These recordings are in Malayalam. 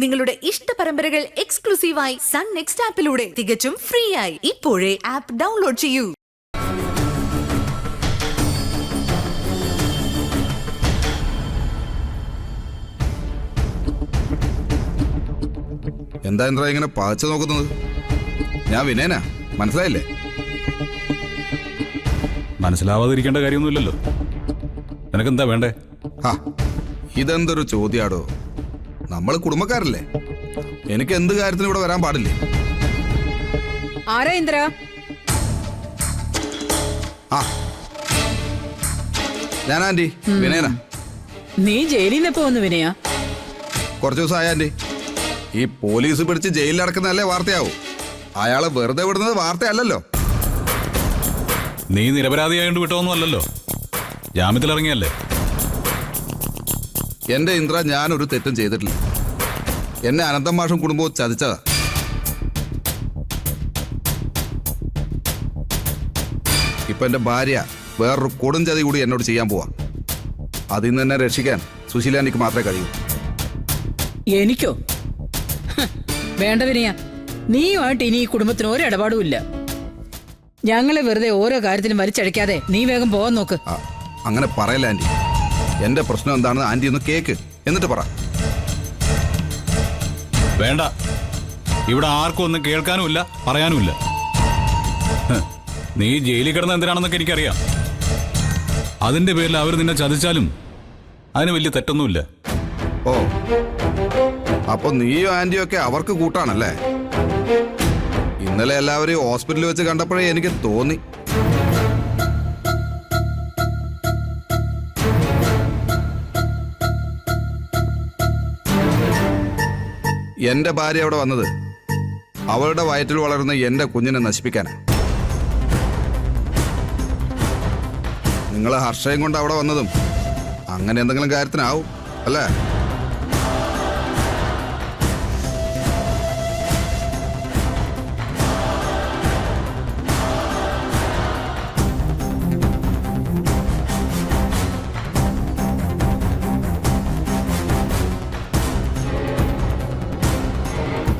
നിങ്ങളുടെ ഇഷ്ട പരമ്പരകൾ എക്സ്ക്ലൂസീവായി സൺ നെക്സ്റ്റ് ആപ്പിലൂടെ തികച്ചും ഫ്രീ ആയി ഇപ്പോഴേ ആപ്പ് ഡൗൺലോഡ് ചെയ്യൂ. എന്താ ഇങ്ങനെ പാച്ച നോക്കുന്നത്? ഞാൻ വിനയനാ, മനസ്സിലായില്ലേ? മനസ്സിലാവാതിരിക്കേണ്ട കാര്യമൊന്നുമില്ലല്ലോ. നിനക്കെന്താ വേണ്ടേ? ഇതെന്തൊരു ചോദ്യാടോ? നമ്മൾ കുടുംബക്കാരല്ലേ? എനിക്ക് എന്ത് കാര്യത്തിന് ഇവിടെ വരാൻ പാടില്ലേ? ആരാ ഇന്ദ്ര? ഞാൻ ആന്റി വിനയനാ. നീ ജയിലിൽ നിന്ന് എപ്പോ വന്നു വിനയ? കുറച്ചു ദിവസമായ ആന്റി. ഈ പോലീസ് പിടിച്ച് ജയിലിൽ അടക്കുന്നതല്ലേ വാർത്തയാവും. അയാളെ വെറുതെ വിടുന്നത് വാർത്തയല്ലല്ലോ. നീ നിരപരാധിയായോണ്ട് വിട്ടോന്നും അല്ലല്ലോ, ജാമ്യത്തിലിറങ്ങിയല്ലേ. എന്റെ ഇന്ദ്ര, ഞാനൊരു തെറ്റും ചെയ്തിട്ടില്ല. എന്നെ അനന്തം മാഷും കുടുംബവും ചതിച്ചതാ. ഇപ്പൊ എന്റെ ഭാര്യ വേറൊരു കൊടും ചതി കൂടി എന്നോട് ചെയ്യാൻ പോവാ. അതിൽ നിന്ന് എന്നെ രക്ഷിക്കാൻ സുശീലാന്റിക്ക് മാത്രമേ കഴിയൂ. എനിക്കോ? വേണ്ട വിനയ, നീയുമായിട്ട് ഇനി ഈ കുടുംബത്തിന് ഒരു ഇടപാടും ഇല്ല. ഞങ്ങളെ വെറുതെ ഓരോ കാര്യത്തിലും വലിച്ചഴിക്കാതെ നീ വേഗം പോവാൻ നോക്ക്. അങ്ങനെ പറയല്ല ആന്റി. എന്റെ പ്രശ്നം എന്താണെന്ന് ആന്റി ഒന്ന് കേക്ക്, എന്നിട്ട് പറ. വേണ്ട, ഇവിടെ ആർക്കും ഒന്നും കേൾക്കാനുമില്ല, പറയാനുമില്ല. നീ ജയിലിൽ കിടന്ന എന്തിനാണെന്നൊക്കെ എനിക്കറിയാം. അതിന്റെ പേരിൽ അവർ നിന്നെ ചതിച്ചാലും അതിന് വലിയ തെറ്റൊന്നുമില്ല. ഓ, അപ്പൊ നീയോ ആന്റിയോ ഒക്കെ അവർക്ക് കൂട്ടാണല്ലേ? ഇന്നലെ എല്ലാവരെയും ഹോസ്പിറ്റലിൽ വെച്ച് കണ്ടപ്പോഴേ എനിക്ക് തോന്നി. എന്റെ ഭാര്യ അവിടെ വന്നത് അവളുടെ വയറ്റിൽ വളരുന്ന എന്റെ കുഞ്ഞിനെ നശിപ്പിക്കാനാ. നിങ്ങളെ ഹർഷയും കൊണ്ട് അവിടെ വന്നതും അങ്ങനെ എന്തെങ്കിലും കാര്യത്തിനാവും അല്ലേ?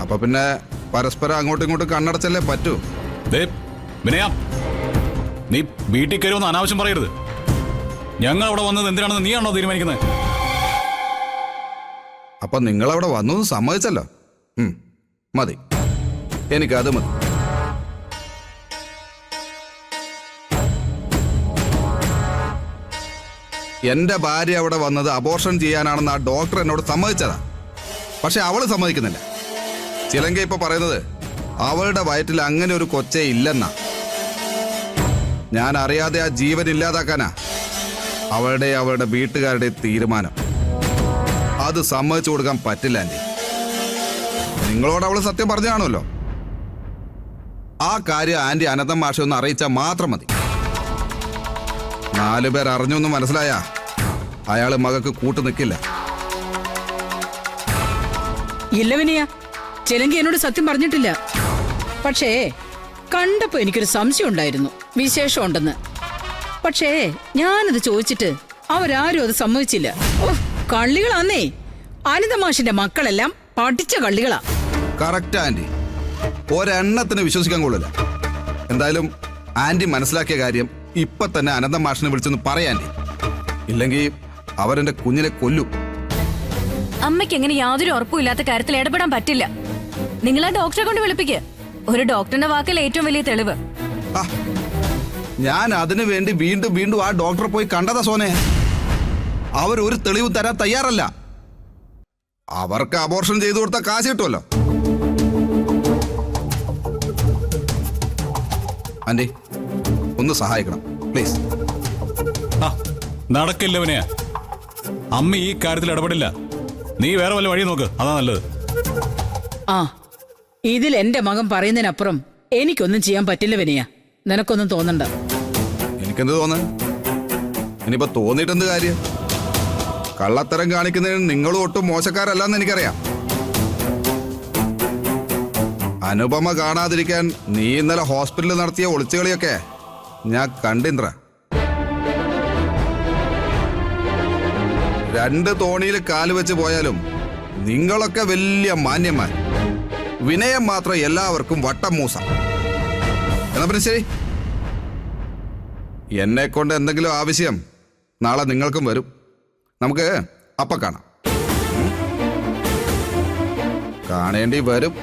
അപ്പൊ പിന്നെ പരസ്പരം അങ്ങോട്ടും ഇങ്ങോട്ടും കണ്ണടച്ചല്ലേ പറ്റൂ. വിനയ, നീ വീട്ടിൽ കയറുമെന്ന് അനാവശ്യം പറയരുത്. ഞങ്ങൾ അവിടെ വന്നത് എന്തിനാണെന്ന് നീയാണോ തീരുമാനിക്കുന്നത്? അപ്പൊ നിങ്ങളവിടെ വന്നു സമ്മതിച്ചല്ലോ. മതി, എനിക്കത് മതി. എന്റെ ഭാര്യ അവിടെ വന്നത് അബോർഷൻ ചെയ്യാനാണെന്ന് ആ ഡോക്ടർ എന്നോട് സമ്മതിച്ചതാ. പക്ഷെ അവള് സമ്മതിക്കുന്നില്ല. ചിലങ്ക ഇപ്പൊ പറയുന്നത് അവളുടെ വയറ്റിൽ അങ്ങനെ ഒരു കൊച്ചേ ഇല്ലെന്നാ. ഞാൻ അറിയാതെ ആ ജീവൻ ഇല്ലാതാക്കാനാ അവളുടെ വീട്ടുകാരുടെ തീരുമാനം. അത് സമ്മതിച്ചു കൊടുക്കാൻ പറ്റില്ല ആന്റി. നിങ്ങളോട് അവള് സത്യം പറഞ്ഞു കാണുമല്ലോ. ആ കാര്യം ആന്റി അനന്തം മാഷെ ഒന്ന് അറിയിച്ചാൽ മാത്രം മതി. 4 പേർ അറിഞ്ഞൊന്നും മനസ്സിലായ അയാള് മകൾക്ക് കൂട്ടു നിൽക്കില്ല. ഇല്ല വിനയ, ചിലങ്കി എന്നോട് സത്യം പറഞ്ഞിട്ടില്ല. പക്ഷേ കണ്ടപ്പോ എനിക്കൊരു സംശയം ഉണ്ടായിരുന്നു, വിശേഷം ഉണ്ടെന്ന്. പക്ഷേ ഞാനത് ചോദിച്ചിട്ട് അവരാരും അത് സമ്മതിച്ചില്ല. കള്ളികളാന്നേ. അനിതമാഷിന്റെ മക്കളെല്ലാം പഠിച്ച കള്ളികളാ. കറക്റ്റ് ആന്റി, ഒരെണ്ണത്തിന് വിശ്വസിക്കാൻ കൊള്ളില്ല. എന്തായാലും ആന്റി മനസ്സിലാക്കിയ കാര്യം ഇപ്പൊ തന്നെ അനന്തം മാഷിനെ വിളിച്ചൊന്ന് പറയാന്റി. ഇല്ലെങ്കിൽ അവരെന്റെ കുഞ്ഞിനെ കൊല്ലും. അമ്മയ്ക്ക് എങ്ങനെ യാതൊരു ഉറപ്പുമില്ലാത്ത കാര്യത്തിൽ ഇടപെടാൻ പറ്റില്ല. നിങ്ങൾ ആ ഡോക്ടറെ കൊണ്ട് വിളിപ്പിക്കുക. ഒരു ഡോക്ടറിന്റെ വാക്കൽ ഏറ്റവും വലിയ തെളിവ്. ഞാൻ അതിനു വേണ്ടി വീണ്ടും വീണ്ടും ആ ഡോക്ടറെ പോയി കണ്ടതാ സോനെ. അവരൊരു തെളിവ് തരാൻ തയ്യാറല്ല. അവർക്ക് അബോർഷൻ ചെയ്തു കൊടുത്താൽ കാശ് കിട്ടുമല്ലോ. ആന്റി, ഒന്ന് സഹായിക്കണം പ്ലീസ്. നടക്കില്ലവനെയാ. അമ്മ ഈ കാര്യത്തിൽ ഇടപെടില്ല. നീ വേറെ വല്ല വഴി നോക്ക്, അതാ നല്ലത്. ഇതിൽ എന്റെ മകൻ പറയുന്നതിനപ്പുറം എനിക്കൊന്നും ചെയ്യാൻ പറ്റില്ല വിനയ. നിനക്കൊന്നും തോന്നണ്ട. എനിക്കെന്ത് തോന്നാൻ? ഇനിയിപ്പോ തോന്നിയിട്ടെന്ത് കാര്യം? കള്ളത്തരം കാണിക്കുന്നതിന് നിങ്ങളും ഒട്ടും മോശക്കാരല്ലെന്ന് എനിക്കറിയാം. അനുപമ കാണാതിരിക്കാൻ നീ ഇന്നലെ ഹോസ്പിറ്റലിൽ നടത്തിയ ഒളിച്ചുകളിയൊക്കെ ഞാൻ കണ്ടിന്ദ്ര. 2 തോണിയിൽ കാല് വെച്ച് പോയാലും നിങ്ങളൊക്കെ വലിയ മാന്യന്മാർ, വിനയം മാത്രം എല്ലാവർക്കും വട്ടം മൂസ. എന്നാ പിന്നെ ശരി, എന്നെ കൊണ്ട് എന്തെങ്കിലും ആവശ്യം നാളെ നിങ്ങൾക്കും വരും. നമുക്ക് അപ്പ കാണാം. കാണേണ്ടി വരും.